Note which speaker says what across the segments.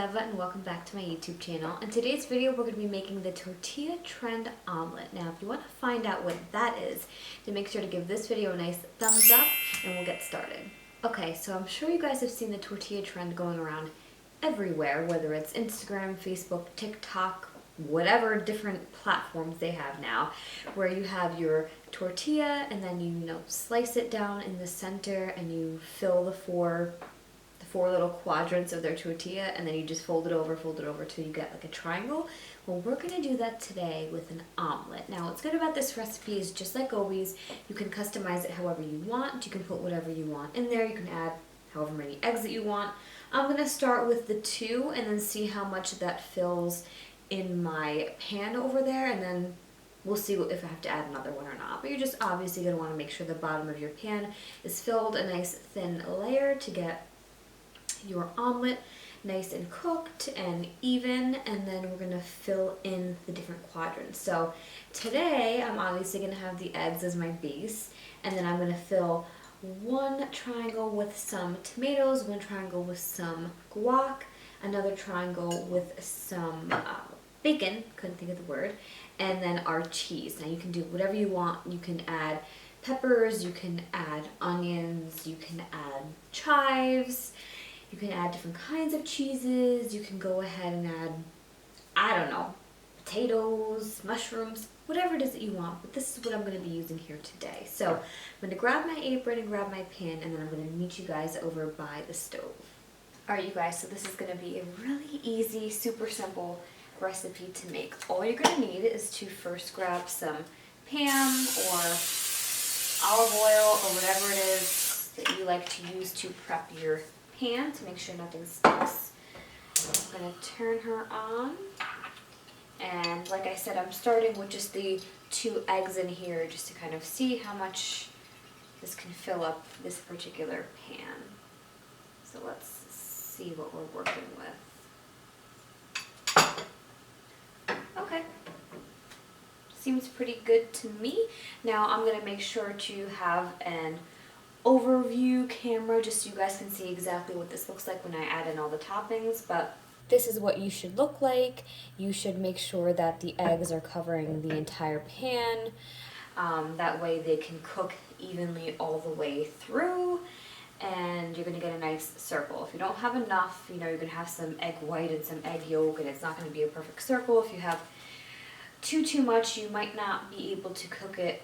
Speaker 1: Eva and welcome back to my YouTube channel. In today's video we're going to be making the tortilla trend omelet. Now if you want to find out what that is, then make sure to give this video a nice thumbs up and we'll get started. Okay, so I'm sure you guys have seen the tortilla trend going around everywhere, whether it's Instagram, Facebook, TikTok, whatever different platforms they have now, where you have your tortilla and then you slice it down in the center and you fill the four little quadrants of their tortilla, and then you just fold it over till you get like a triangle. Well, we're gonna do that today with an omelet. Now what's good about this recipe is, just like always, you can customize it however you want. You can put whatever you want in there. You can add however many eggs that you want. I'm gonna start with the 2 and then see how much that fills in my pan over there, and then we'll see if I have to add another one or not. But you're just obviously going to want to make sure the bottom of your pan is filled a nice thin layer to get your omelet nice and cooked and even, and then we're going to fill in the different quadrants. So today I'm obviously going to have the eggs as my base, and then I'm going to fill one triangle with some tomatoes, one triangle with some guac, another triangle with some bacon, couldn't think of the word, and then our cheese. Now you can do whatever you want. You can add peppers, you can add onions, you can add chives, you can add different kinds of cheeses, you can go ahead and add, I don't know, potatoes, mushrooms, whatever it is that you want, but this is what I'm going to be using here today. So I'm going to grab my apron and grab my pan, and then I'm going to meet you guys over by the stove. Alright you guys, so this is going to be a really easy, super simple recipe to make. All you're going to need is to first grab some Pam or olive oil or whatever it is that you like to use to prep your pan to make sure nothing sticks. I'm going to turn her on, and like I said, I'm starting with just the 2 eggs in here just to kind of see how much this can fill up this particular pan. So let's see what we're working with. Okay, seems pretty good to me. Now I'm going to make sure to have an overview camera just so you guys can see exactly what this looks like when I add in all the toppings, but this is what you should look like. You should make sure that the eggs are covering the entire pan. That way they can cook evenly all the way through, and you're going to get a nice circle. If you don't have enough, you're going to have some egg white and some egg yolk, and it's not going to be a perfect circle. If you have too much, you might not be able to cook it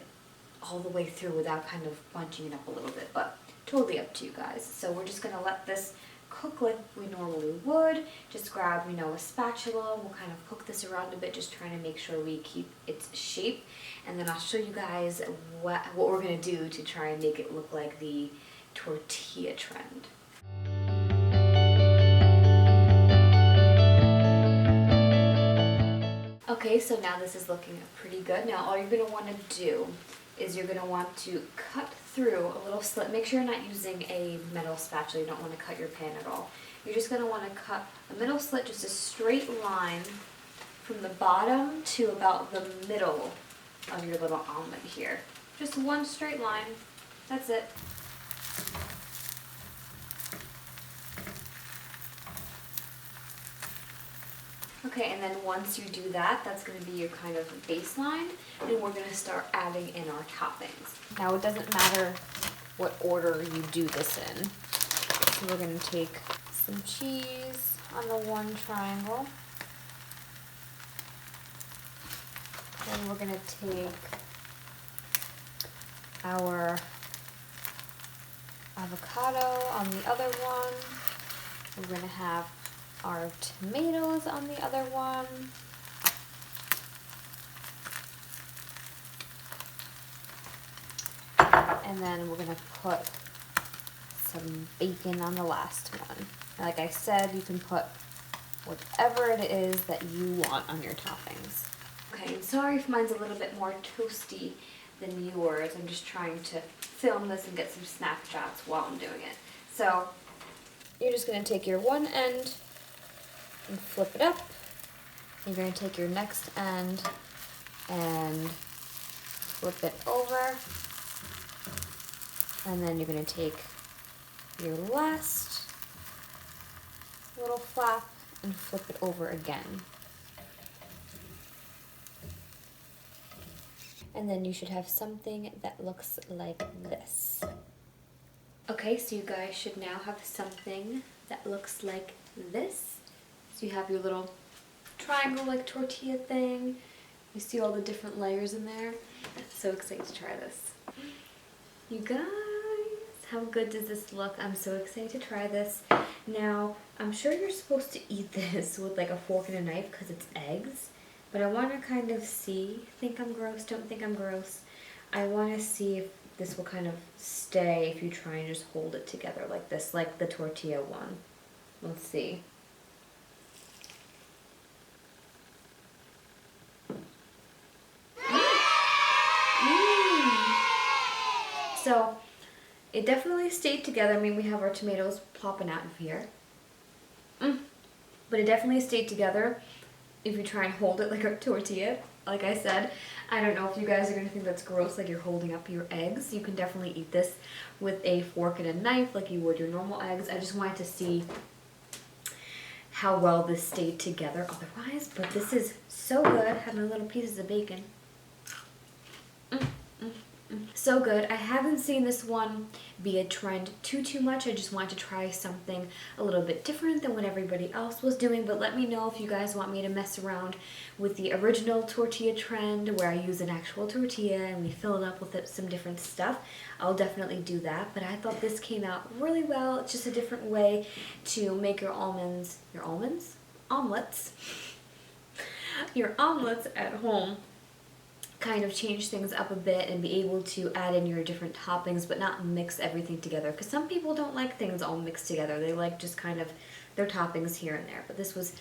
Speaker 1: all the way through without kind of bunching it up a little bit, but totally up to you guys. So we're just going to let this cook like we normally would. Just grab, a spatula. We'll kind of poke this around a bit, just trying to make sure we keep its shape, and then I'll show you guys what we're going to do to try and make it look like the tortilla trend. Okay, so now this is looking pretty good. Now all you're going to want to do is you're going to want to cut through a little slit. Make sure you're not using a metal spatula. You don't want to cut your pan at all. You're just going to want to cut a middle slit, just a straight line from the bottom to about the middle of your little omelet here. Just one straight line. That's it. Okay, and then once you do that, that's going to be your kind of baseline, and we're going to start adding in our toppings. Now it doesn't matter what order you do this in. So we're going to take some cheese on the one triangle. Then we're going to take our avocado on the other one. We're going to have our tomatoes on the other one. And then we're going to put some bacon on the last one. And like I said, you can put whatever it is that you want on your toppings. Okay, and sorry if mine's a little bit more toasty than yours. I'm just trying to film this and get some snapshots while I'm doing it. So you're just going to take your one end and flip it up. You're going to take your next end and flip it over, and then you're going to take your last little flap and flip it over again. And then you should have something that looks like this. Okay, so you guys should now have something that looks like this. So you have your little triangle like tortilla thing. You see all the different layers in there. So excited to try this. You guys, how good does this look? I'm so excited to try this. Now, I'm sure you're supposed to eat this with like a fork and a knife because it's eggs. But I want to kind of see, think I'm gross, don't think I'm gross. I want to see if this will kind of stay if you try and just hold it together like this, like the tortilla one. Let's see. So, it definitely stayed together. I mean, we have our tomatoes popping out of here. But it definitely stayed together if you try and hold it like a tortilla. Like I said, I don't know if you guys are going to think that's gross, like you're holding up your eggs. You can definitely eat this with a fork and a knife like you would your normal eggs. I just wanted to see how well this stayed together otherwise. But this is so good, having little pieces of bacon. So good. I haven't seen this one be a trend too much. I just wanted to try something a little bit different than what everybody else was doing. But let me know if you guys want me to mess around with the original tortilla trend where I use an actual tortilla and we fill it up with some different stuff. I'll definitely do that. But I thought this came out really well. It's just a different way to make your omelets at home. Kind of change things up a bit and be able to add in your different toppings but not mix everything together, because some people don't like things all mixed together. They like just kind of their toppings here and there. But this was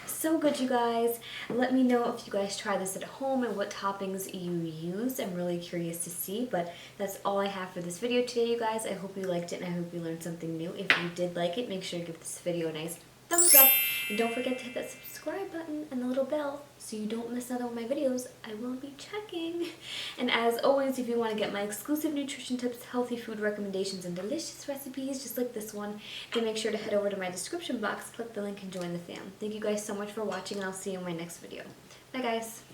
Speaker 1: so good, you guys. Let me know if you guys try this at home and what toppings you use. I'm really curious to see. But that's all I have for this video today, you guys. I hope you liked it and I hope you learned something new. If you did like it, make sure to give this video a nice thumbs up. And don't forget to hit that subscribe button and the little bell so you don't miss out on my videos. I will be checking. And as always, if you want to get my exclusive nutrition tips, healthy food recommendations, and delicious recipes just like this one, then make sure to head over to my description box, click the link, and join the fam. Thank you guys so much for watching, and I'll see you in my next video. Bye, guys.